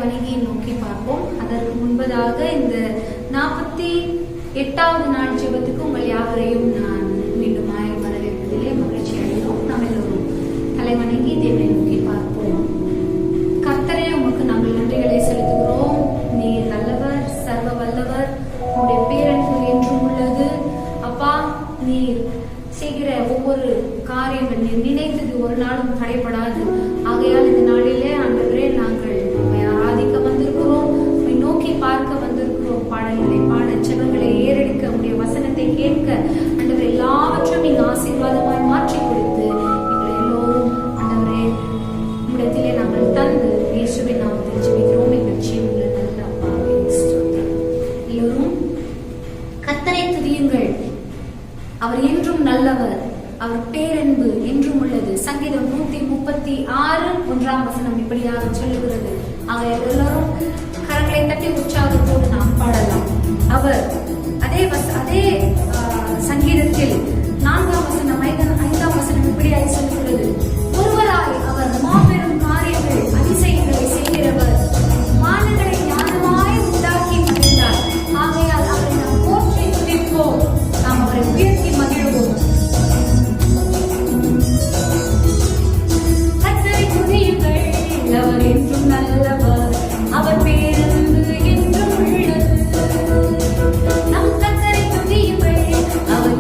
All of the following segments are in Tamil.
வணங்கி நோக்கி பார்ப்போம். அதற்கு முன்பதாக இந்த 48வது நாள் ஜெபத்துக்கு உங்கள் யாவரையும் நான் மீண்டும் வரவேற்பதிலே மகிழ்ச்சி அடைகிறோம். நாம் எல்லோரும் தலை வணங்கி தேவனை நோக்கி பார்ப்போம். கர்த்தரே, உமக்கு நாங்கள் நன்றிகளை செலுத்துகிறோம். நீர் நல்லவர், சர்வ வல்லவர், உங்களுடைய பேரன்பு என்றும் உள்ளது. அப்பா, நீர் செய்கிற ஒவ்வொரு காரியங்கள் நீர் நினைத்தது ஒரு நாளும் தடைபடாது. ஆகையால் இந்த நாளிலே ஆண்டவரே, நாங்கள் ஆராதிக்க வந்திருக்கிறோம், நோக்கி பார்க்க வந்திருக்கிறோம். பாடல்களை பாட, செபங்களை ஏறெடுக்க, உடைய வசனத்தை கேட்க, ஆண்டவரே எல்லாவற்றையும் நீங்க ஆசீர்வாதமாய் மாற்றி கொடுத்து எங்களை எல்லோரும் ஆண்டவரே உம்மிடத்திலே நாங்கள் தந்து இயேசுவின் நாமத்தில் ஜெபிக்கிறோம் எங்கள் ஜீவனுள்ள நல்ல அப்பாவே, ஸ்தோத்திரம். எல்லோரும் கர்த்தரை துதியுங்கள், அவர் என்றும் நல்லவர், அவர் பேரன்பு என்றும் உள்ளது. சங்கீதம் 136 1ஆம் வசனம் இப்படியாக சொல்லுகிறது. ஆக எல்லாரும் கரங்களை தட்டி உற்சாகத்தோடு நாம் பாடலாம். அவர் அதே சங்கீதத்தில் 4ஆம் வசனம் 5ஆம் வசனம் இப்படியாக சொல்லுகிறது. ஒருவராய் அவர் மாபெரும் காரியங்கள் அதிசயங்களை செய்கிறவர், மானங்களை ஞானமாய் உண்டாக்கி மகிழ்ந்தார். ஆகையால் அவரை நாம் போற்றி துதிப்போம், நாம் அவரை உயர்த்தி மகிழ்வோம். கர்த்தரை துதியுங்கள், அவர் என்றும் நல்லவர், அவர் பேரன்பு என்றும் உள்ளது. நம் கர்த்தரை துதியுங்கள், அவர்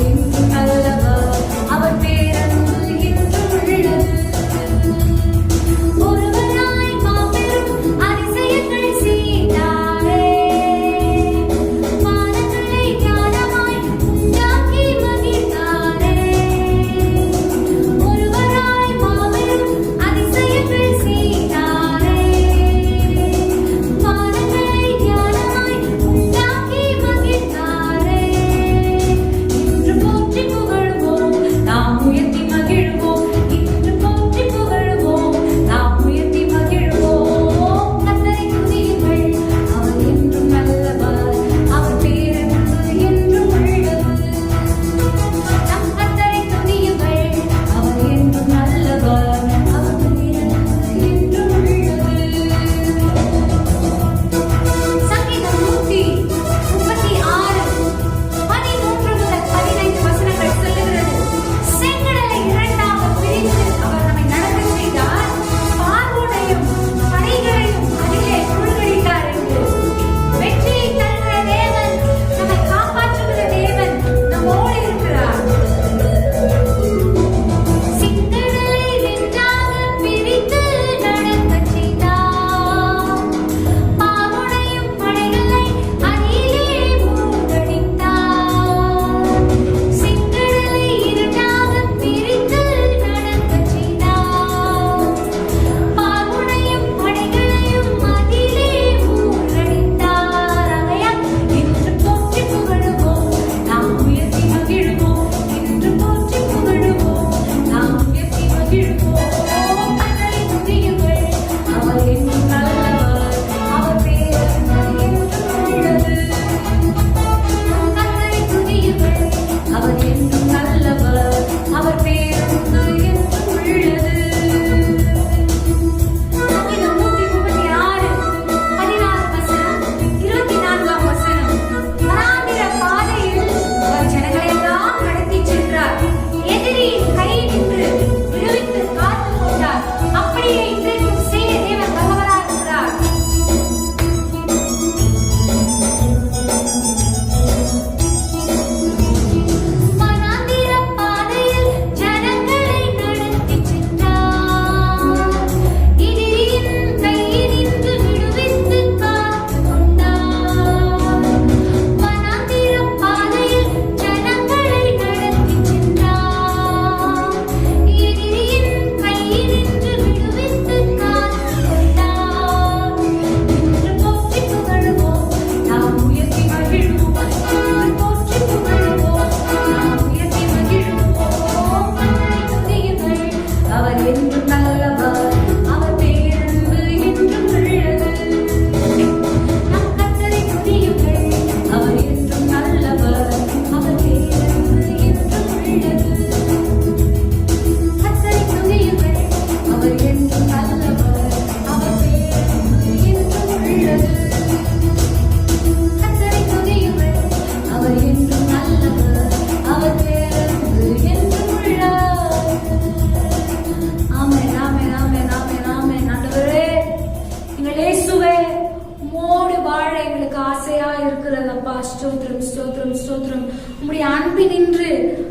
எங்களுக்கு ஆசையா இருக்கிறதப்பா. ஸ்தோத்திரம் ஸ்தோத்திரம் ஸ்தோத்திரம். உம்முடைய அன்பினின்று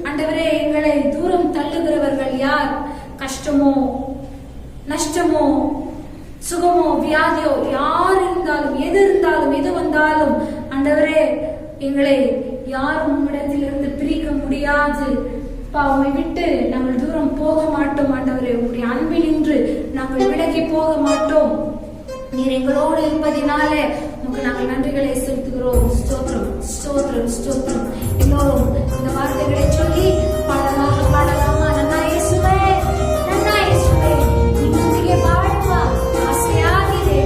ஆண்டவரே எங்களை தூரம் தள்ளுகிறவர்கள் யார்? கஷ்டமோ நஷ்டமோ சுகமோ வியாதியோ யார் இருந்தாலும் எது வந்தாலும் ஆண்டவரே எங்களை யாரும் உம்மிடத்திலிருந்து பிரிக்க முடியாது. உம்மை விட்டு நாங்கள் தூரம் போக மாட்டோம் ஆண்டவரே. உங்களுடைய அன்பினின்று நாங்கள் விலகி போக மாட்டோம். நீர் எங்களோடு இருப்பதினாலே உங்களுக்கு நாங்கள் நன்றிகளை செலுத்துகிறோம். ஸ்தோத்திரம் ஸ்தோத்திரம் ஸ்தோத்திரம். எல்லோரும் இந்த வார்த்தைகளை சொல்லி பாடலாமா? நன்னா இயேசுவே, நன்னா இயேசுவே, நீங்க பாடுவா ஆசையாகிறே.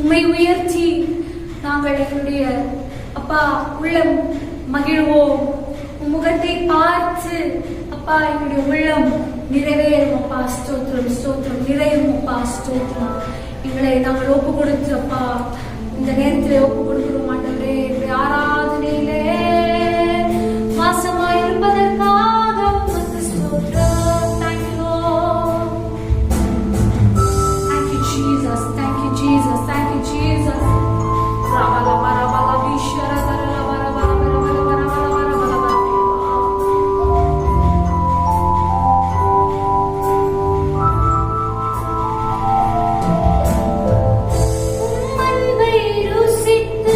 உம்மை உயர்த்தி நாங்கள் எங்களுடைய அப்பா உள்ளம் மகிழ்வோம். முகத்தை பார்த்து அப்பா எங்களுடைய உள்ளம் நிறைவேறும் அப்பா. ஸ்தோத்திரம் ஸ்தோத்திரம். நிறையும் அப்பா. ஸ்தோத்திரம். எங்களை நாங்கள் ஒப்பு கொடுத்து அப்பா இந்த நேரத்தில் ஒப்பு கொடுக்கிறோம் ஆண்டவரே. எங்களுடைய ஆராதனையிலே வாசமாயிருப்பதற்காக உமக்கு ஸ்தோத்திரம். Thank you Lord. Thank you Jesus. Thank you Jesus. Thank you Jesus. Rabala barabala vishara barala barabala barabala barabala barabala. உம்மன்பை ருசித்து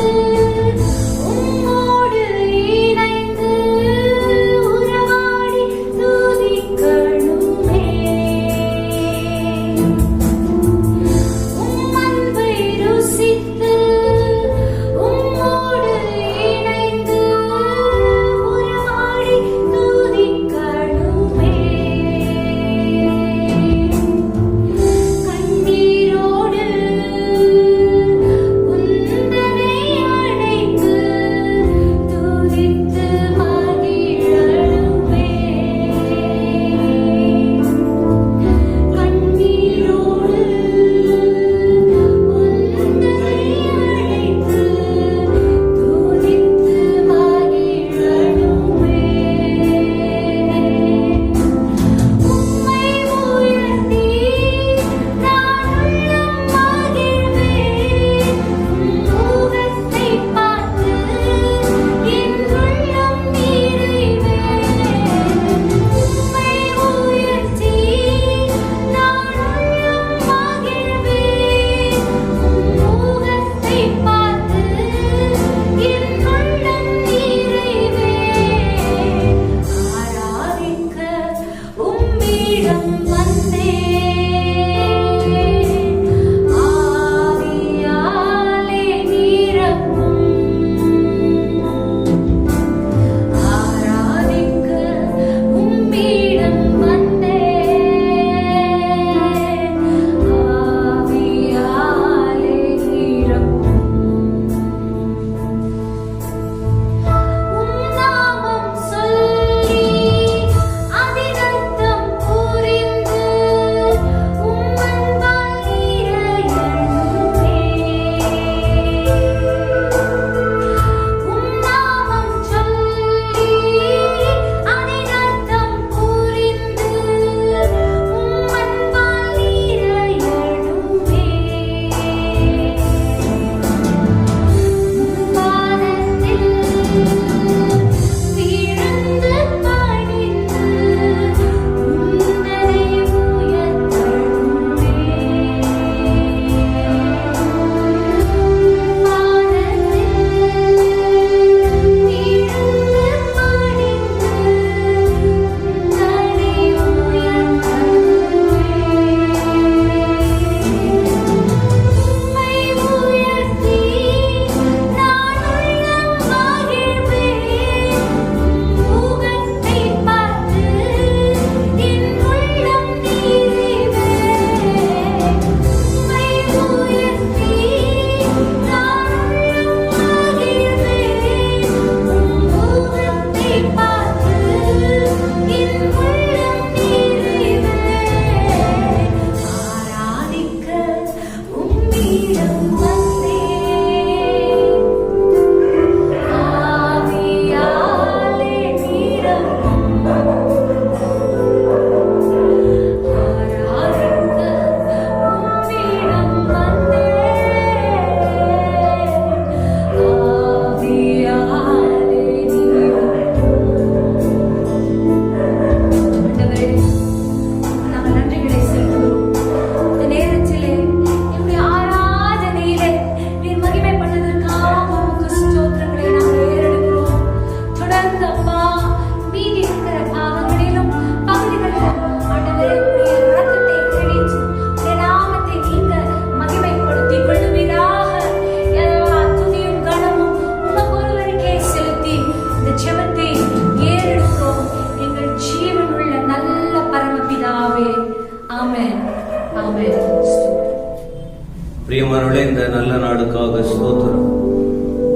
பிரியமானவர்களே, இந்த நல்ல நாளுக்காக ஸ்தோத்திரம்.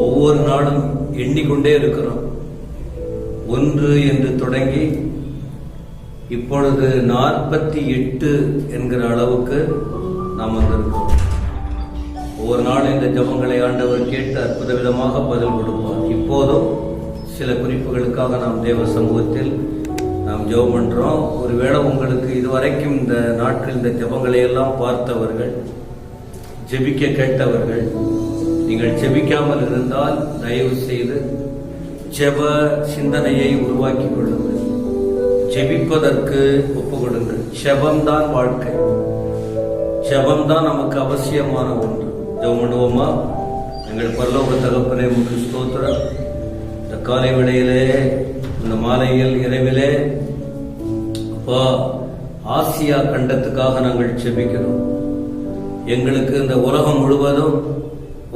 ஒவ்வொரு நாளும் எண்ணிக்கொண்டே இருக்கிறோம். 1 என்று தொடங்கி இப்பொழுது 48 என்கிற அளவுக்கு நாம் வந்திருக்கிறோம். ஒவ்வொரு நாளும் இந்த ஜபங்களை ஆண்டவர் கேட்டு அற்புத விதமாக பதில் கொடுப்பார். இப்போதும் சில குறிப்புகளுக்காக நாம் தேவ சமூகத்தில் நாம் ஜெபம் பண்றோம். ஒருவேளை உங்களுக்கு இதுவரைக்கும் இந்த நாட்கள் இந்த ஜபங்களை எல்லாம் பார்த்தவர்கள், ஜெபிக்க கேட்டவர்கள், நீங்கள் ஜெபிக்காமல் இருந்தால் தயவு செய்து ஜெப சிந்தனையை உருவாக்கி கொள்ளுங்கள். ஜெபிப்பதற்கு ஒப்புக்கொடுங்கள். ஜெபம்தான் வாழ்க்கை. ஜெபம்தான் நமக்கு அவசியமான ஒன்று. ஜெபம் பண்ணுவோமா? எங்கள் பரலோக தகப்பனே, உமக்கு ஸ்தோத்திரம். இந்த காலை வேளையிலே, இந்த மாலையில் இரவிலே அப்பா, ஆசியா கண்டத்துக்காக நாங்கள் ஜெபிக்கிறோம். எங்களுக்கு இந்த உலகம் முழுவதும்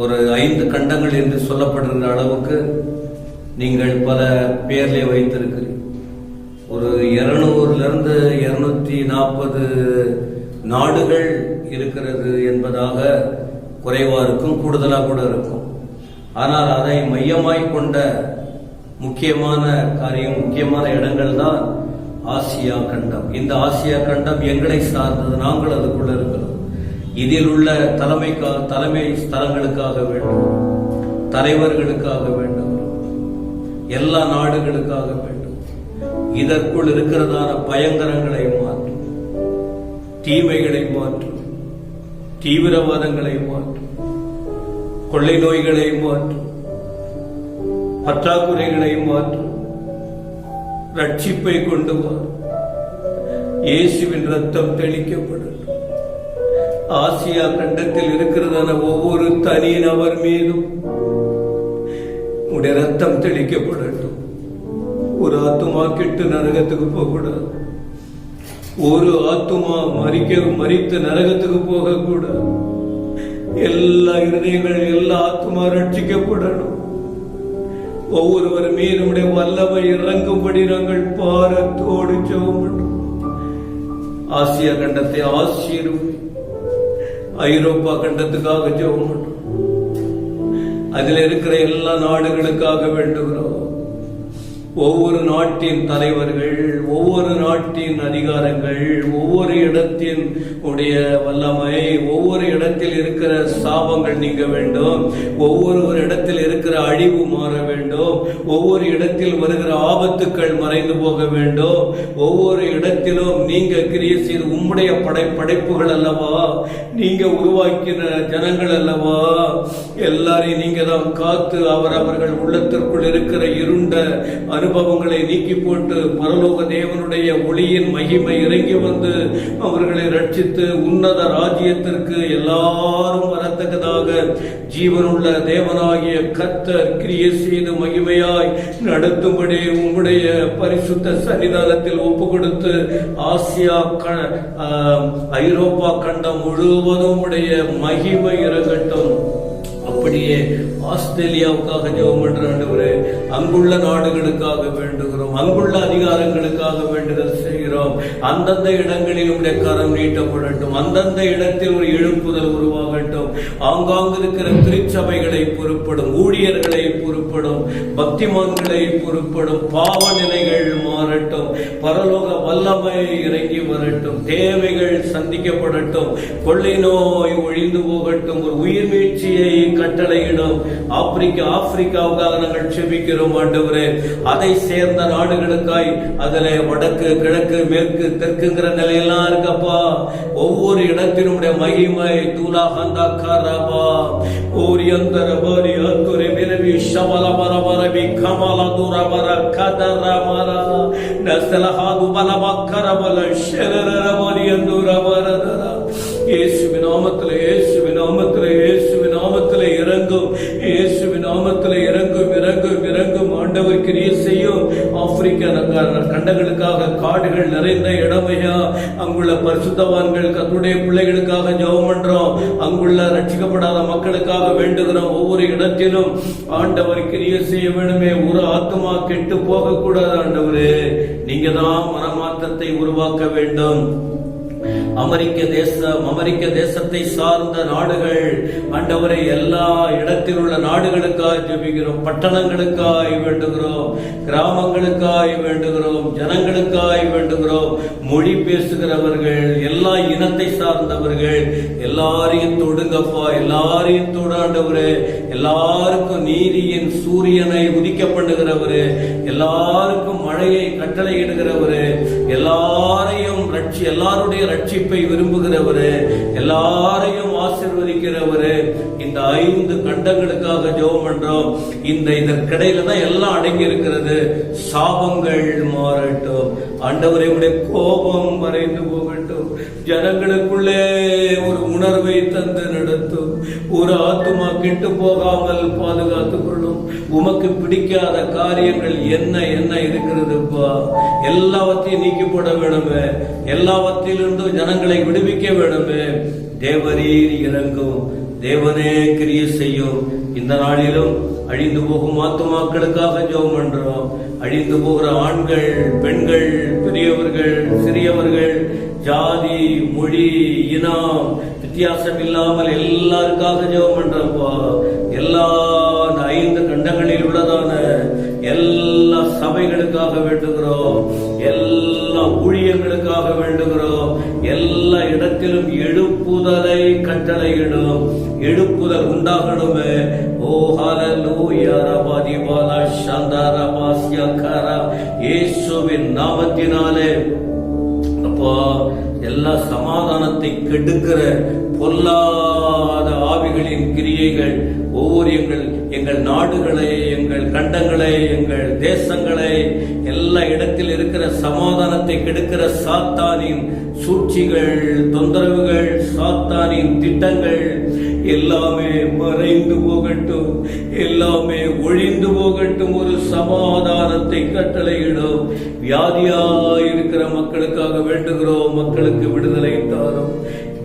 ஒரு 5 கண்டங்கள் என்று சொல்லப்படுகிற அளவுக்கு நீங்கள் பல பேர்ல வைத்திருக்கிறீர்கள். ஒரு 200 240 நாடுகள் இருக்கிறது என்பதாக குறைவா இருக்கும், கூடுதலாக கூட இருக்கும். ஆனால் அதை மையமாய் கொண்ட முக்கியமான காரியம், முக்கியமான இடங்கள் தான் ஆசியா கண்டம். இந்த ஆசியா கண்டம் எங்களை சார்ந்தது. நாங்கள் அதுக்குள்ள இருக்கிறோம். இதில் உள்ள தலைமை ஸ்தலங்களுக்காக வேண்டும், தலைவர்களுக்காக வேண்டும், எல்லா நாடுகளுக்காக வேண்டும். இதற்குள் இருக்கிறதான பயங்கரங்களை மாற்றும், தீமைகளை மாற்றும், தீவிரவாதங்களை மாற்றும், கொள்ளை நோய்களை மாற்றும், பற்றாக்குறைகளை மாற்றும், ரட்சிப்பை கொண்டு வா. இயேசுவின் ரத்தம் தெளிக்கப்படும். ஆசியா கண்டத்தில் இருக்கிறதான ஒவ்வொரு தனி நபர் மீதும் உடைய ரத்தம் தெளிக்கப்படட்டும். ஒரு ஆத்துமா கெட்டு நரகத்துக்கு போகக்கூடாது. ஒரு ஆத்துமா மரித்து நரகத்துக்கு போக கூடாது. எல்லா இருதயங்கள் எல்லா ஆத்துமா ரட்சிக்கப்படணும். ஒவ்வொருவர் மீதும் வல்லமை இறங்கும்படி நாங்கள் பாரத்தோடு ஜெபம் பண்றோம். ஆசியா கண்டத்தை ஆசீர்வதி. ஐரோப்பா கண்டத்துக்காக ஜெபம் பண்றோம். அதுல இருக்கிற எல்லா நாடுகளுக்காக வேண்டுகிறோம். ஒவ்வொரு நாட்டின் தலைவர்கள், ஒவ்வொரு நாட்டின் அதிகாரங்கள், ஒவ்வொரு இடத்தின் உடைய வல்லமை, ஒவ்வொரு இடத்தில் இருக்கிற சாபங்கள் நீங்க வேண்டும். ஒவ்வொரு இடத்தில் இருக்கிற அழிவு மாற வேண்டும். ஒவ்வொரு இடத்தில் வருகிற ஆபத்துக்கள் மறைந்து போக வேண்டும். ஒவ்வொரு இடத்திலும் நீங்க கிரியை செய்து உம்முடைய படைப்புகள் அல்லவா, நீங்க உருவாக்கின ஜனங்கள் அல்லவா, எல்லாரையும் நீங்க தான் காத்து அவர்கள் உள்ளத்திற்குள் இருக்கிற இருண்ட அனுபவங்களை நீக்கி போட்டு பரலோக தேவனுடைய ஒளியின் மகிமை இறங்கி வந்து அவர்களை ரட்சித்து உன்னத ராஜ்யத்திற்கு எல்லாரும் வரத்தக்கதாக ஜீவனுள்ள தேவனாகிய கர்த்தர் கிரியை செய்து மகிமையாய் நடத்தும்படி உம்முடைய பரிசுத்த சன்னிதானத்தில் ஒப்பு கொடுத்து ஆசியா ஐரோப்பா கண்டம் முழுவதும் உடைய மகிமை இறங்கட்டும். அப்படியே ஆஸ்திரேலியாவுக்காக ஜெபம் பண்ற ஆண்டவரே, அங்குள்ள நாடுகளுக்காக வேண்டுகிறோம், அங்குள்ள அதிகாரங்களுக்காக வேண்டுதல் செய்கிறோம். அந்தந்த இடங்களில் உடைய கரம் நீட்டப்படட்டும். அந்தந்த இடத்தில் ஒரு எழுப்புதல் உருவாகட்டும். ஆங்காங்கு இருக்கிற திருச்சபைகளை பொறுப்படும், ஊழியர்களை பொறுப்படும், பக்திமான்களை பொறுப்படும். பாவ நிலைகள் மாறட்டும். பரலோக வல்லமை இறங்கி வரட்டும். தேவைகள் சந்திக்கப்படட்டும். கொள்ளை நோய் ஒழிந்து போகட்டும். ஒரு உயிர் மீட்சியை கட்டளையிடும். ஆப்பிரிக்காவுக்காக நாங்கள் செபிக்கிறோம் ஆண்டவரே. அதை சேர்ந்த நாடுகளுக்காய் அதில் வடக்கு கிழக்கு மேற்கு தெற்குங்கிற நிலையெல்லாம் இருக்கப்பா. ஒவ்வொரு இடத்திலும் மகிமை தூலாகந்தாக்காரபா ஓரியந்தரபரி அந்துரை பிறவி ஷவலபரபரவி கமலதுரபர கதரமர நஸ்லஹாது பலபக்கரபல ஷரரபரி அந்துரபரதர. இயேசுவின் நாமத்திலே, இயேசுவின் நாமத்திலே, இயேசுவின் நாமத்திலே இறங்கும். இயேசுவின் நாமத்திலே இறங்கும், இறங்கும், இறங்கும். ஆண்டவர் கிரியை செய்யும். ஆப்பிரிக்கா கண்டங்களுக்காக காடுகள் நிறைந்த இடமையா அங்குள்ள பரிசுத்தவான்கள் கர்த்தருடைய பிள்ளைகளுக்காக ஜெபம் பண்றோம். அங்குள்ள ரட்சிக்கப்படாத மக்களுக்காக வேண்டுகிறோம். ஒவ்வொரு இடத்திலும் ஆண்டவர் கிரியை செய்ய வேண்டுமே. ஒரு ஆத்மா கெட்டு போக கூடாது ஆண்டவரே. நீங்க தான் மனமாற்றத்தை உருவாக்க வேண்டும். அமெரிக்க தேசத்தை சார்ந்த நாடுகள் ஆண்டவரை எல்லா இடத்தில் உள்ள நாடுகளுக்காய் ஜெபிக்கிறோம். பட்டணங்களுக்காய் வேண்டுகிறோம், கிராமங்களுக்காய் வேண்டுகிறோம், ஜனங்களுக்காய் வேண்டுகிறோம். மொழி பேசுகிறவர்கள், எல்லா இனத்தை சார்ந்தவர்கள் எல்லாரையும் தொடுங்கப்பா. எல்லாரையும் தொடாண்டவரே. எல்லாருக்கும் நீதியின் சூரியனை உதிக்க பண்ணுகிறவரு, எல்லாருக்கும் மழையை கட்டளையிடுகிறவரு, எல்லாரையும் எல்லாருடைய ரட்சிப்பை விரும்புகிறவரு, எல்லாரையும் ஆசீர்வதிக்கிறவரு. இந்த 5 கண்டங்களுக்காக ஜெபம் பண்றோம். இதற்கிடையில தான் எல்லாம் அடங்கி இருக்கிறது. சாபங்கள் மாறட்டும் ஆண்டவரே. உடைய கோபம் மறைந்து போகட்டும். ஜனங்களுக்குள்ளே ஒரு உணர்வை தந்து நடத்தும். ஒரு ஆத்துமா கெட்டு போகாமல் பாதுகாத்துக் கொள்ளும். உமக்கு பிடிக்காத காரியங்கள் என்ன என்ன இருக்கிறதுப்பா, எல்லாவற்றையும் நீக்கி போட வேணுமே. எல்லாவற்றிலிருந்து ஜனங்களை விடுவிக்க வேணுமே. தேவரீர் இறங்கும். தேவனே கிரியை செய்யும். இந்த நாளிலும் அழிந்து போகும் ஆத்துமாக்களுக்காக ஜெபம் பண்றோம். அழிந்து போகிற ஆண்கள், பெண்கள், பெரியவர்கள், சிறியவர்கள், ஜாதி, மொழி, இனம் வித்தியாசம் இல்லாமல் எல்லாருக்காக ஜெபம் பண்றப்பா. எல்லா 5 கண்டங்களில் உள்ளதான எல்லா சபைகளுக்காக வேண்டுகிறோம். எல்லா ஊழியர்களுக்காக வேண்டுகிறோம். எல்லா இடத்திலும் எழுப்புதலை கட்டளையிடும். எழுப்புதல் உண்டாகணுமே. ஓ ஹல்லேலூயா ரபாதி பாலா சந்தரபாஸ்யா கரா. இயேசுவின் நாமத்தினாலே அப்பா எல்லா சமாதானத்தை கெடுக்கிற பொல்லாத ஆவிகள் ஆவிகளின் கிரியைகள் ஒவ்வொரு எங்கள் நாடுகளை, எங்கள் கண்டங்களை, எங்கள் தேசங்களை, எல்லா இடத்தில் இருக்கிற சமாதானத்தை கெடுக்கிற சாத்தானின் சூழ்ச்சிகள், தொந்தரவுகள், சாத்தானின் திட்டங்கள் எல்லாமே மறைந்து போகட்டும், எல்லாமே ஒழிந்து போகட்டும். ஒரு சமாதானத்தை கட்டளையிடும். வியாதியாயிருக்கிற மக்களுக்காக வேண்டுகிறோம், மக்களுக்கு விடுதலை தாரும்.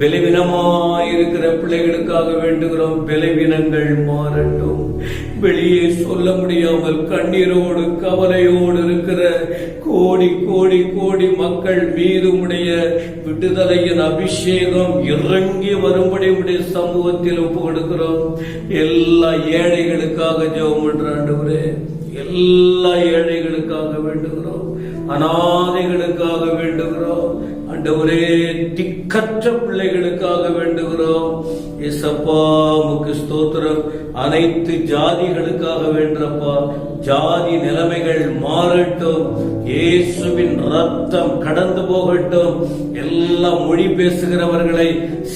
பலவீனமாயிருக்கிற பிள்ளைகளுக்காக வேண்டுகிறோம், பலவீனங்கள் மாறட்டும். வெளியே சொல்ல முடியாமல் கண்ணீரோடு கவலையோடு இருக்கிற கோடி கோடி கோடி மக்கள் மீது உடைய விடுதலையின் அபிஷேகம் இறங்கி வரும்படி உடைய சமூகத்தில் ஒப்பு கொடுக்கிறோம். எல்லா ஏழைகளுக்காக ஜெபம் பண்ற ஆண்டவரே, எல்லா ஏழைகளுக்காக வேண்டுகிறோம், அநாதைகளுக்காக வேண்டுகிறோம் ஆண்டவரே, திக்கற்ற பிள்ளைகளுக்காக வேண்டுகிறோம். ஏசப்பா உமக்கு ஸ்தோத்திரம். அனைத்து ஜாதிகளுக்காக வேண்டப்பா, ஜாதி நிலைமைகள் மாறட்டும், இயேசுவின் ரத்தம் கடந்து போகட்டும். எல்லா மொழி பேசுகிறவர்களை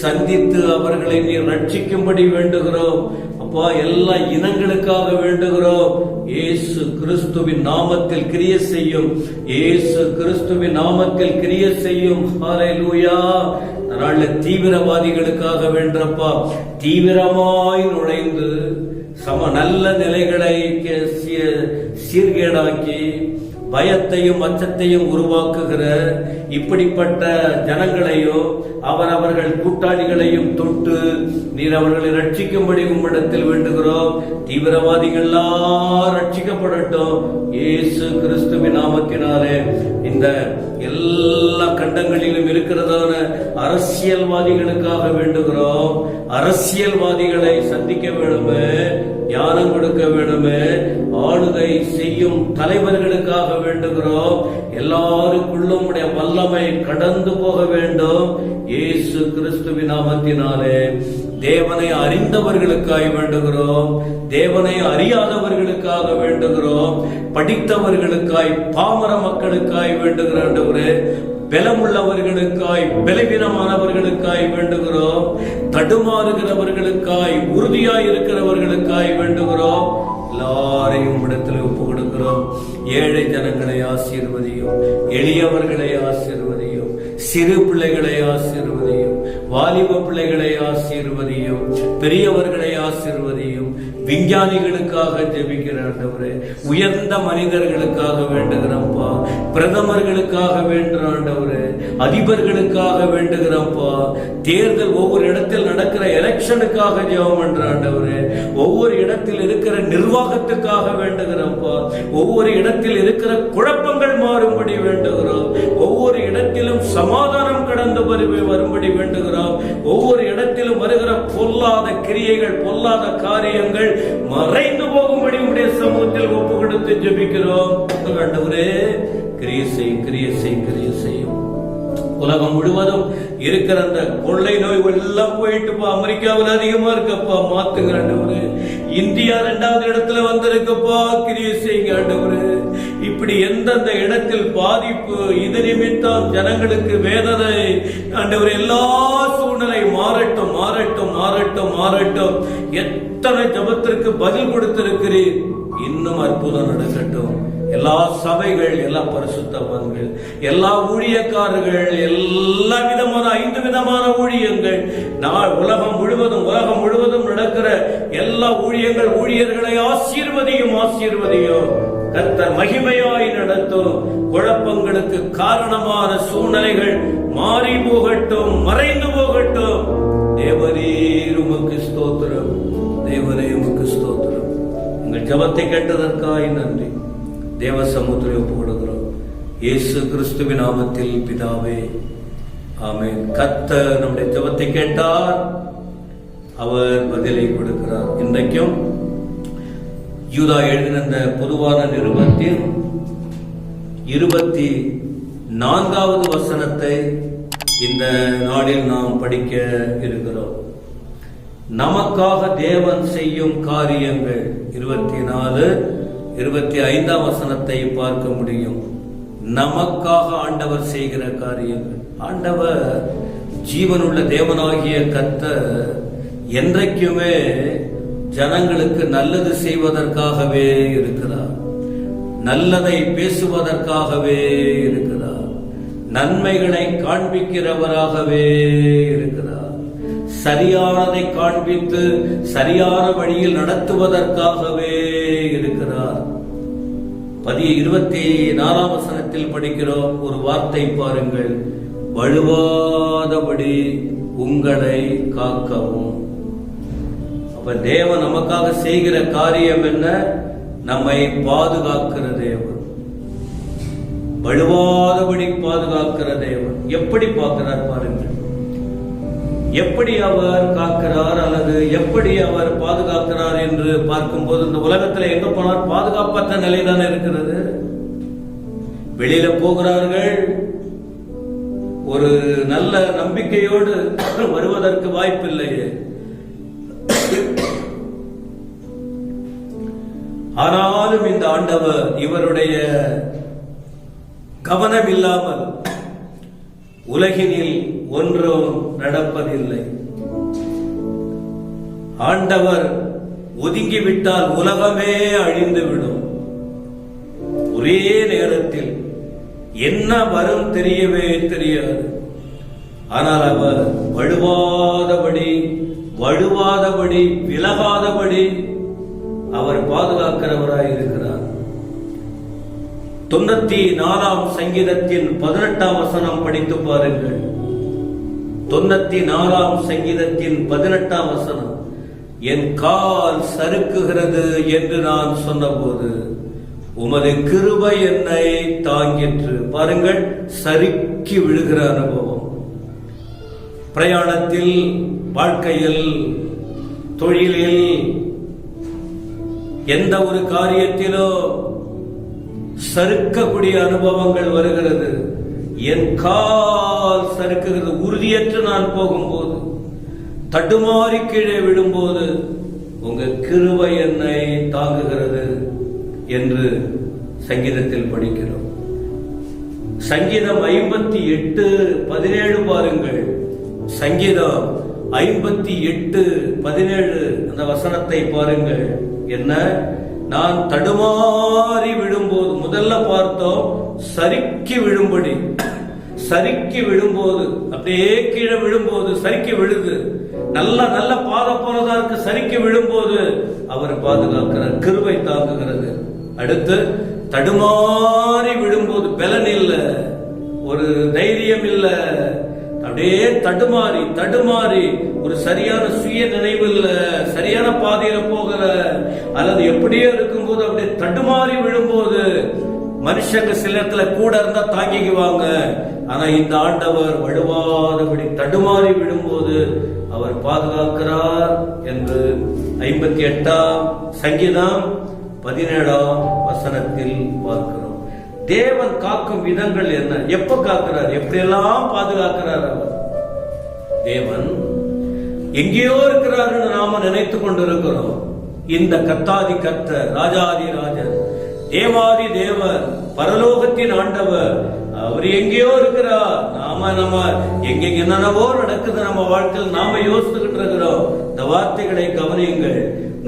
சந்தித்து அவர்களை நீ ரட்சிக்கும்படி வேண்டுகிறோம் அப்பா. எல்லா இனங்களுக்காக வேண்டுகிறோம். இயேசு கிறிஸ்துவின் நாமத்தில் கிரிய செய்யும், இயேசு கிறிஸ்துவின் நாமத்தில் கிரிய செய்யும். ஹல்லேலூயா. அதனால தீவிரவாதிகளுக்காக வேண்டப்பா, தீவிரமாய் நுழைந்து நல்ல நிலைகளை சீர்கேடாக்கி பயத்தையும் அச்சத்தையும் உருவாக்குகிற இப்படிப்பட்ட ஜனங்களையும் அவர்கள் கூட்டாளிகளையும் தொட்டு நீர் அவர்களை ரட்சிக்கும்படி உம்மிடத்தில் வேண்டுகிறோம். தீவிரவாதிகள்லாம் ரட்சிக்கப்படட்டும் இயேசு கிறிஸ்துவின் நாமத்தினாலே. இந்த எல்லா கண்டங்களிலும் இருக்கிறதான அரசியல்வாதிகளுக்காக வேண்டுகிறோம். அரசியல்வாதிகளை சந்திக்க வேண்டுமே, ஞானம் கொடுக்க வேண்டுமே, ஆளுகை செய்யும் தலைவர்களுக்காக வேண்டுகிறோம். எல்லாருக்குள்ளும் உடைய வல்லமை கடந்து போக வேண்டும் இயேசு கிறிஸ்துவின் நாமத்தினாலே. தேவனை அறிந்தவர்களுக்காக வேண்டுகிறோம், தேவனை அறியாதவர்களுக்காக வேண்டுகிறோம், படித்தவர்களுக்காய் பாமர மக்களுக்காய் வேண்டுகிறோம், பலமுள்ளவர்களுக்காய் பலவீனமானவர்களுக்காய் வேண்டுகிறோம், தடுமாறுகிறவர்களுக்காய் உறுதியாய் இருக்கிறவர்களுக்காய் வேண்டுகிறோம். எல்லாரையும் இடத்தில் ஒப்பு கொடுக்கிறோம். ஏழை ஜனங்களை ஆசீர்வதியும், எளியவர்களை ஆசீர்வதியும், சிறு பிள்ளைகளை ஆசீர்வதியும், வாலிப பிள்ளைகளை ஆசீர்வதியும், பெரியவர்களை ஆசீர்வதியும். விஞ்ஞானிகளுக்காக ஜெபிக்கிற ஆண்டவரே, உயர்ந்த மனிதர்களுக்காக வேண்டுகிறோம்ப்பா, பிரதமர்களுக்காக வேண்டுற ஆண்டவரே, அதிபர்களுக்காக வேண்டுகிறோம்ப்பா. தேர்தல் ஒவ்வொரு இடத்தில் நடக்கிற எலெக்ஷனுக்காக ஜெபம் பண்ற ஆண்டவரே, ஒவ்வொரு இடத்தில் இருக்கிற நிர்வாகத்துக்காக வேண்டுகிறோம்ப்பா, ஒவ்வொரு இடத்தில் இருக்கிற குழப்பங்கள் மாறும்படி வேண்டுகிறோம், ஒவ்வொரு இடத்திலும் சமாதானம் கடந்து வரும்படி வேண்டுகிறோம், ஒவ்வொரு இடத்திலும் வருகிற பொல்லாத கிரியைகள் பொல்லாத காரியங்கள் மறைந்து போகும்படி உடைய சமூகத்தில் ஒப்பு கொடுத்து ஜெபிக்கிறோம். ஆண்டவரே கிரியை செய்யும். உலகம் முழுவதும் இருக்கிற அந்த கொள்ளை நோய் எல்லாம் போயிட்டுப்பா, அமெரிக்காவில் அதிகமா இருக்கப்பா, மாத்துங்க ஆண்டவரே. இந்தியா 2வது இடத்துல வந்திருக்கப்பா, கிரியை செய்யுங்க ஆண்டவரே. இப்படி எந்தெந்த இடத்தில் பாதிப்பு, இது நிமித்தம் ஜனங்களுக்கு வேதனை ஆண்டவரே, எல்லா சூழ்நிலை மாறட்டும் மாறட்டும் மாறட்டும் மாறட்டும். எத்தனை ஜபத்திற்கு பதில் கொடுத்திருக்கிறீர், இன்னும் அற்புதம் நடக்கட்டும். எல்லா சபைகள், எல்லா பரிசுத்தவான்கள், எல்லா ஊழியக்காரர்கள், எல்லா விதமான 5 விதமான ஊழியங்கள், உலகம் முழுவதும் நடக்கிற எல்லா ஊழியங்கள், ஊழியர்களை ஆசீர்வதியும் கர்த்தர் மகிமையாய் நடத்தும். குழப்பங்களுக்கு காரணமான சூழ்நிலைகள் மாறி போகட்டும், மறைந்து போகட்டும். தேவரீர் உமக்கு ஸ்தோத்திரம், தேவரே உமக்கு ஸ்தோத்திரம். உங்கள் ஜபத்தை கேட்டதற்காய் நன்றி. தேவ சமூகத்தில் ஒப்பு கொடுக்கிறோம் இயேசு கிறிஸ்துவின் நாமத்தில் பிதாவே, ஆமென். கர்த்தர் நம்முடைய ஜபத்தை கேட்டார், அவர் பதிலை கொடுக்கிறார். இன்றைக்கும் யூதா எழுதின அந்த பொதுவான நிருபத்தில் 24வது வசனத்தை இந்த நாளில் நாம் படிக்க இருக்கிறோம். நமக்காக தேவன் செய்யும் காரியங்கள் 24, 25 வசனத்தை பார்க்க முடியும். நமக்காக ஆண்டவர் செய்கிற காரியங்கள். ஆண்டவர் ஜீவனுள்ள தேவனாகிய கர்த்தர் என்றைக்குமே ஜனங்களுக்கு நல்லது செய்வதற்காகவே இருக்கிறார். நல்லதை பேசுவதற்காகவே இருக்கிறார். நன்மைகளை காண்பிக்கிறவராகவே இருக்கிறார். சரியானதை காண்பித்து சரியான வழியில் நடத்துவதற்காகவே இருக்கிறார். 24ஆம் வசனத்தில் படிக்கிறோம் ஒரு வார்த்தை பாருங்கள், வழுவாதபடி உங்களை காக்கவும். அப்ப தேவன் நமக்காக செய்கிற காரியம் என்ன? நம்மை பாதுகாக்கிற தேவன், வழுவாதபடி பாதுகாக்கிற தேவன். எப்படி பார்க்கிறார் பாருங்கள், எப்படி அவர் காக்கிறார் அல்லது எப்படி அவர் பாதுகாக்கிறார் என்று பார்க்கும்போது இந்த உலகத்தில் எங்க போனார்? பாதுகாப்பற்ற நிலைதான் இருக்கிறது. வெளியில போகிறார்கள், ஒரு நல்ல நம்பிக்கையோடு வருவதற்கு வாய்ப்பில்லையே. ஆனாலும் இந்த ஆண்டவர் இவருடைய கவனம் இல்லாமல் உலகினில் ஒன்றும் நடப்பதில்லை. ஆண்டவர் ஒதுங்கிவிட்டால் உலகமே அழிந்துவிடும். ஒரே நேரத்தில் என்ன வரும் தெரியவே தெரியாது. ஆனால் அவர் வழுவாதபடி விலகாதபடி அவர் பாதுகாக்கிறவராய் இருக்கிறார். 94ஆம் சங்கீதத்தின் 18ஆம் வசனம் படித்து பாருங்கள். 94ஆம் சங்கீதத்தின் 18ஆம் வசனம், என் கால் சறுக்குகிறது என்று நான் சொன்னபோது உமது கிருபை என்னை தாங்கிற்று. பாருங்கள், சறுக்கி விழுகிற அனுபவம். பிரயாணத்தில், வாழ்க்கையில், தொழிலில், எந்த ஒரு காரியத்திலோ சறுக்கக்கூடிய அனுபவங்கள் வருகிறது. என் கால் சறுக்குகிறது. உறுதியற்று நான் போகும்போது, தடுமாறி கீழே விடும்போது உங்க கிருபை என்னை தாங்குகிறது என்று சங்கீதத்தில் படிக்கிறோம். சங்கீதம் 58:17 பாருங்கள். சங்கீதம் 58:17 அந்த வசனத்தை பாருங்கள். என்ன? நான் தடுமாறி விழும்போது, முதல்ல பார்த்தோம் சறுக்கி விழும்படி, சறுக்கி விழும்போது, அப்படியே கீழே விழும்போது சறுக்கி விழுது. நல்ல பாத போனதா இருக்கு. சறுக்கி விழும்போது அவர் பாதுகாக்கிறார், கிருபை தாங்குகிறது. அடுத்து தடுமாறி விழும்போது பலன் இல்ல, ஒரு தைரியம் இல்ல, அப்படியே தடுமாறி ஒரு சரியான சுய நினைவு இல்ல, சரியான பாதையில போகிற அல்லது எப்படியோ இருக்கும்போது அப்படியே தடுமாறி விழும்போது மனுஷங்க சில இடத்துல கூட இருந்தா தாங்கிக்குவாங்க. ஆனா இந்த ஆண்டவர் வழுவாதபடி தடுமாறி விழும்போது அவர் பாதுகாக்கிறார் என்று 58ஆம் சங்கீதம் 17ஆம் வசனத்தில் பார்க்கிறோம். தேவன் காக்கும் விதங்கள் என்ன? எப்ப காக்கிறார்? எப்படியெல்லாம் பாதுகாக்கிறார்? அவர் தேவன் எங்கேயோ இருக்கிறார் நாம நினைத்துக் கொண்டிருக்கிறோம். இந்த கர்த்தாதி கர்த்தர், ராஜாதி ராஜன், தேவாதி தேவர், பரலோகத்தின் ஆண்டவர், அவர் எங்கேயோ இருக்கிறார். நம்ம எங்க என்னென்னவோ நடக்குது நம்ம வாழ்க்கையில், நாம யோசித்துக்கிட்டு இருக்கிறோம். இந்த வார்த்தைகளை கவனியுங்கள்.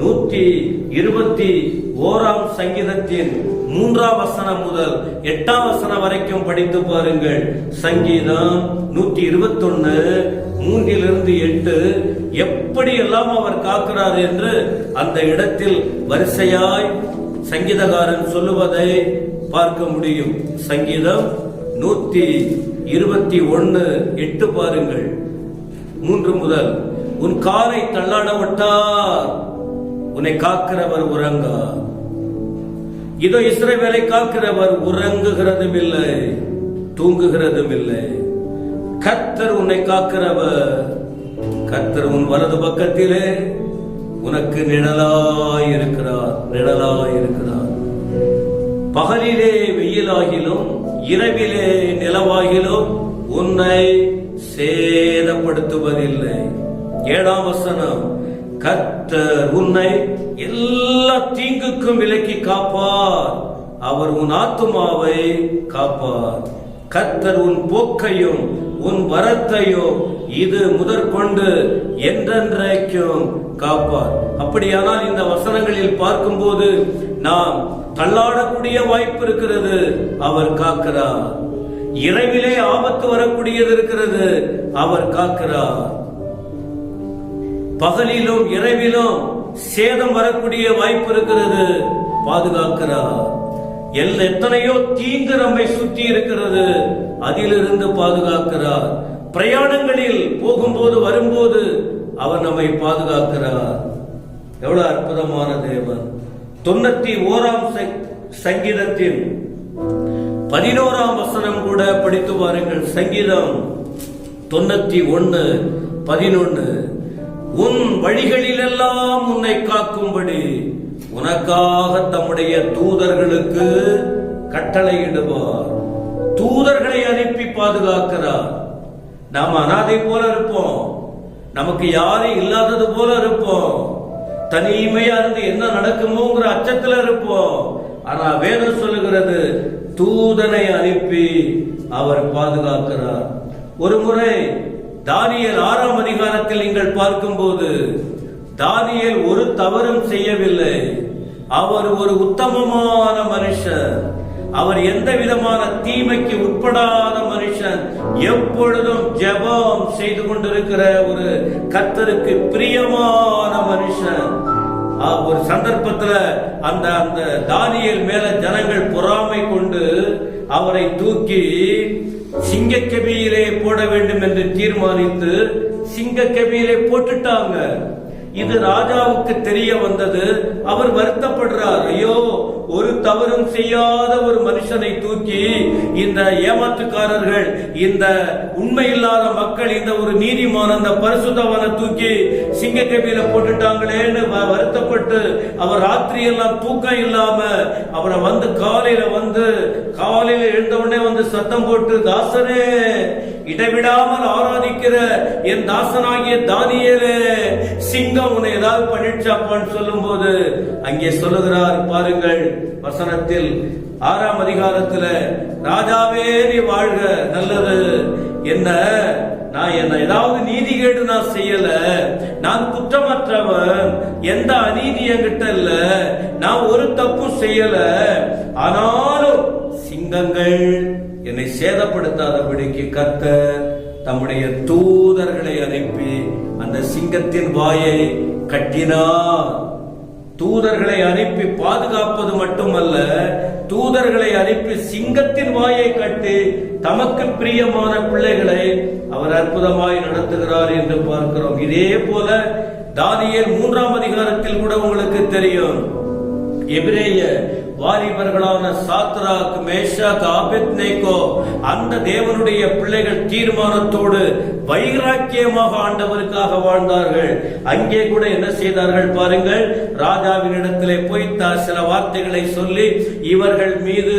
121ஆம் சங்கீதத்தின் 3ஆம் வசனம் முதல் 8ஆம் வசனம் வரைக்கும் படித்து பாருங்கள். சங்கீதம் 121:3-8 எப்படி எல்லாம் அவர் காக்கிறார் என்று அந்த இடத்தில் வரிசையாய் சங்கீதகாரன் சொல்லுவதை பார்க்க முடியும். சங்கீதம் 121:8 பாருங்கள். 3 முதல், உன் காலை தள்ளாட விட்டார், உன்னை காக்கிறவர் உறங்கார். இதோ இஸ்ரவேலை காக்கிறவர் உறங்குகிறதும் இல்லை, தூங்குகிறதும் இல்லை. கர்த்தர் உன்னை காக்கிறவர், கர்த்தர் உன் வலது பக்கத்திலே உனக்கு நிழலாயிருக்கிறார். பகலிலே வெயிலாகிலும் இரவிலே நிலவாகிலும் உன்னை சேதப்படுத்துவதில்லை. 7ஆம் வசனம், கர்த்தர் உன்னை எல்லா தீங்குக்கும் விலக்கி காப்பார், அவர் உன் ஆத்துமாவை காப்பார். கர்த்தர் உன் போக்கையும் உன் வரத்தையும் இது முதற்கொண்டு என்றென்றைக்கும் காப்பார். அப்படியானால் இந்த வசனங்களில் பார்க்கும்போது நாம் தள்ளாடக்கூடிய வாய்ப்பு இருக்கிறது, அவர் காக்கிறார். இரவிலே ஆபத்து வரக்கூடியது இருக்கிறது, அவர் காக்கிறார். பகலிலும் இரவிலும் சேதம் வரக்கூடிய வாய்ப்பு இருக்கிறது, பாதுகாக்கிறார். எத்தனையோ தீங்கு நம்மை சுற்றி இருக்கிறது, அதிலிருந்து பாதுகாக்கிறார். பிரயாணங்களில் போகும்போது வரும்போது அவர் நம்மை பாதுகாக்கிறார். எவ்வளவு அற்புதமான தேவன்! 91ஆம் சங்கீதத்தின் 11ஆம் வசனம் கூட படித்து பாருங்கள். சங்கீதம் 91:11, உன் வழிகளிலெல்லாம் உன்னை காக்கும்படி உனக்காக தம்முடைய தூதர்களுக்கு கட்டளையிடுவார். தூதர்களை அனுப்பி பாதுகாக்கிறார். நாம் அனாதை போல இருப்போம், நமக்கு யாரும் இல்லாதது போல இருப்போம், தனிமையா இருந்து என்ன நடக்குமோங்கிற அச்சத்துல இருப்போம். ஆனா வேதம் சொல்லுகிறது, தூதனை அனுப்பி அவர் பாதுகாக்கிறார். ஒரு முறை தானியேல் 6ஆம் அதிகாரத்தில் நீங்கள் பார்க்கும்போது, தானியேல் ஒரு தவறும் செய்யவில்லை. அவர் ஒரு உத்தமமான மனுஷன், அவர் எந்த விதமான தீமைக்கு உட்படாத மனுஷன், எப்பொழுதும் ஜெபம் செய்து கொண்டிருக்கிற ஒரு கர்த்தருக்கு பிரியமான மனுஷன். ஒரு சந்தர்ப்பத்துல அந்த தானியேல் மேல ஜனங்கள் பொறாமை கொண்டு அவரை தூக்கி சிங்கக்கெபியிலே போட வேண்டும் என்று தீர்மானித்து சிங்கக்கெபியிலே போட்டுட்டாங்க. இது ராஜாவுக்கு தெரிய வந்தது. அவர் வருத்தப்படுறார், ஐயோ, ஒரு தவறும் செய்யாத ஒரு மனுஷனை தூக்கி இந்த ஏமாற்றுக்காரர்கள், இந்த உண்மை இல்லாத மக்கள், இந்த ஒரு நீதிமான அந்த பரிசுத்தவனை தூக்கி சிங்கக்கெபியில போட்டுட்டாங்களேன்னு வருத்தப்பட்டு அவர் ராத்திரி எல்லாம் தூக்கம் இல்லாம அவரை வந்து காலையில எழுந்த உடனே வந்து சத்தம் போட்டு, தாசனே, இடைவிடாமல் ஆராதிக்கிற என் தாசனாகிய தானியேலே, சிங்கம் உன்னை ஏதாவது பண்ணிடுச்சாப்பான்னு சொல்லும் போது அங்கே சொல்லுகிறார் பாருங்கள் வசனத்தில் 6ஆம் அதிகாரத்துல, ராஜாவே நீ வாழ்க, நல்லது, என்ன ஏதாவது நீதிகேடு நான் செய்யல, நான் குற்றமற்றவன், எந்த அநீதி என்கிட்ட இல்ல, நான் ஒரு தப்பும் செய்யல, ஆனாலும் சிங்கங்கள் என்னை சேதப்படுத்தாதபடிக்கு கர்த்தர் தம்முடைய தூதர்களை அனுப்பி அந்த சிங்கத்தின் வாயை கட்டினார். தூதர்களை அனுப்பி பாதுகாப்பது மட்டுமல்ல, தூதர்களை அனுப்பி சிங்கத்தின் வாயை கட்டி தமக்கு பிரியமான பிள்ளைகளை அவர் அற்புதமாய் நடத்துகிறார் என்று பார்க்கிறோம். இதே போல தானியேல் 3ஆம் அதிகாரத்தில் கூட உங்களுக்கு தெரியும், எபிரேய வாலிபர்களான சாத்ராக், மேஷாக், ஆபேத்நேகோ அந்த தேவனுடைய பிள்ளைகள் தீர்மானத்தோடு வைராக்கியமாக ஆண்டவருக்காக வாழ்ந்தார்கள். அங்கே கூட என்ன செய்தார்கள் பாருங்கள், ராஜாவின் இடத்திலே போய் சில வார்த்தைகளை சொல்லி இவர்கள் மீது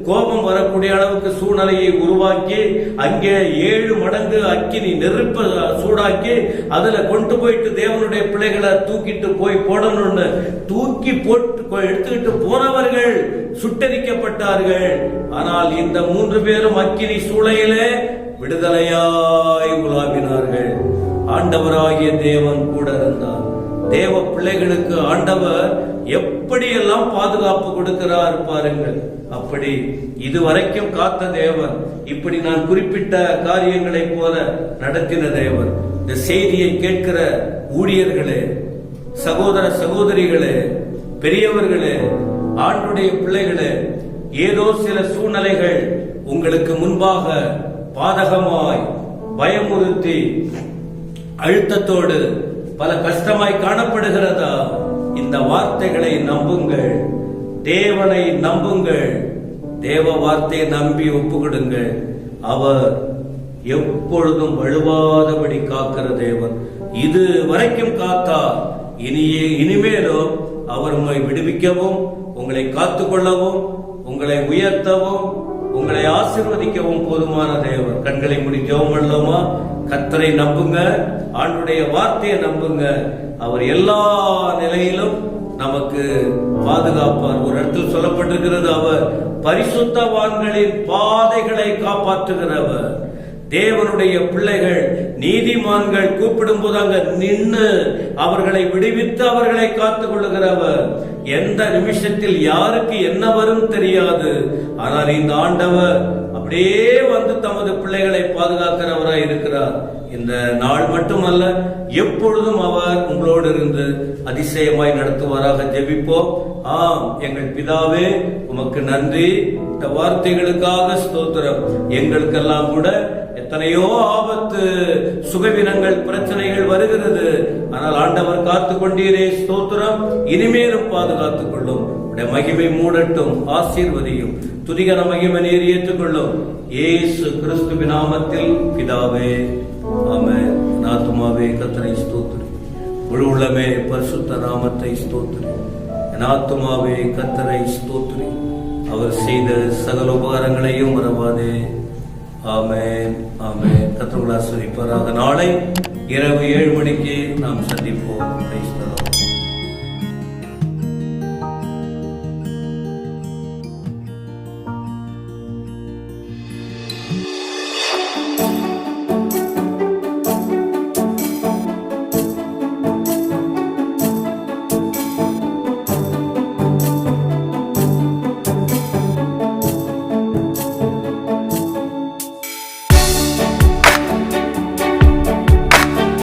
கோபம் வரக்கூடிய அளவுக்கு சூழ்நிலையை உருவாக்கி அங்கே 7 மடங்கு அக்கினி நெருப்ப சூடாக்கி அதுல கொண்டு போயிட்டு தேவனுடைய பிள்ளைகளை தூக்கிட்டு போய் போடணும்னு தூக்கி போட்டு எடுத்துக்கிட்டு போனவர்கள் சுட்டரிக்கப்பட்டார்கள். ஆனால் இந்த 3 பேரும் அக்கினி சூளையிலே விடுதலையாய் உலாவினார்கள். ஆண்டவராகிய தேவன் கூட இருந்தார். தேவ பிள்ளைகளுக்கு ஆண்டவர் எப்படியெல்லாம் பாதுகாப்பு கொடுக்கிறார் பாருங்கள். அப்படி இதுவரைக்கும் காத்த தேவன், இப்படி நான் குறிப்பிட்ட காரியங்களை போல நடத்தின தேவன். இந்த செய்தியை கேட்கிற ஊழியர்களே, சகோதர சகோதரிகளே, பெரியவர்களே, ஆண்டுடைய பிள்ளைகளே, ஏதோ சில சூழ்நிலைகள் உங்களுக்கு முன்பாக பாதகமாய் பயமுறுத்தி அழுத்தத்தோடு பல கஷ்டமாய் காணப்படுகிறதா? இந்த வார்த்தைகளை நம்புங்கள், தேவனை நம்புங்கள், தேவ வார்த்தையை நம்பி ஒப்புக்கொடுங்கள். அவர் எப்பொழுதும் வழுவாதபடி காக்கிற தேவன். இது வரைக்கும் காத்தார், இனிமேலும் அவர் உங்களை விடுவிக்கவும், உங்களை காத்துக்கொள்ளவும், உங்களை உயர்த்தவும், உங்களை ஆசீர்வதிக்கவும் போதுமான தேவன். கண்களை மூடி ஜெபம் பண்ணலாமா? கர்த்தரை நம்புங்க, ஆண்டுடைய வார்த்தையை நம்புங்க. அவர் எல்லா நிலையிலும் நமக்கு பாதுகாப்பார். ஒரு இடத்தில் சொல்லப்பட்டிருக்கிறது, அவர் பரிசுத்தவான்களின் பாதைகளை காப்பாற்றுகிறவர். தேவனுடைய பிள்ளைகள், நீதிமான்கள் கூப்பிடும் போது அங்க நின்று அவர்களை விடுவித்து அவர்களை காத்துக் கொள்ளுகிறவர். எந்த நிமிஷத்தில் யாருக்கு என்ன வரும் தெரியாது. ஆனால் இந்த ஆண்டவர் அப்படியே வந்து தமது பிள்ளைகளை பாதுகாக்கிறவராய் இருக்கிறார். இந்த நாள் மட்டுமல்ல, எப்பொழுதும் அவர் உங்களோடு இருந்து அதிசயமாய் நடத்துவாராக. ஜெபிப்போம். ஆம், எங்கள் பிதாவே, உமக்கு நன்றி. இந்த வார்த்தைகளுக்காக ஸ்தோத்திரம். எங்களுக்கெல்லாம் கூட எத்தனையோ ஆபத்து, சுகவீனங்கள், பிரச்சனைகள் வருகிறது. ஆனால் ஆண்டவர் காத்துக் கொண்டீரே, ஸ்தோத்திரம். இனிமேலும் பாதுகாத்துக் கொள்ளும். மகிமை மூடட்டும், ஆசீர்வதியும். துதிகர மகிமை நீர் ஏற்றுக்கொள்ளும். இயேசு கிறிஸ்துவின் நாமத்தில் பிதாவே, ஆமென். ஆத்துமாவே கர்த்தரை ஸ்தோத்திரி, முழு உள்ளமே பரிசுத்த நாமத்தை ஸ்தோத்திரி. என் ஆத்துமாவே கர்த்தரை ஸ்தோத்திரி, அவர் செய்த சகல உபகாரங்களையும் மறவாதே. ஆமென், ஆமென். கர்த்தர் உங்களை ஆசீர்வதிப்பாராக. நாளை இரவு 7 மணிக்கு நாம் சந்திப்போம்.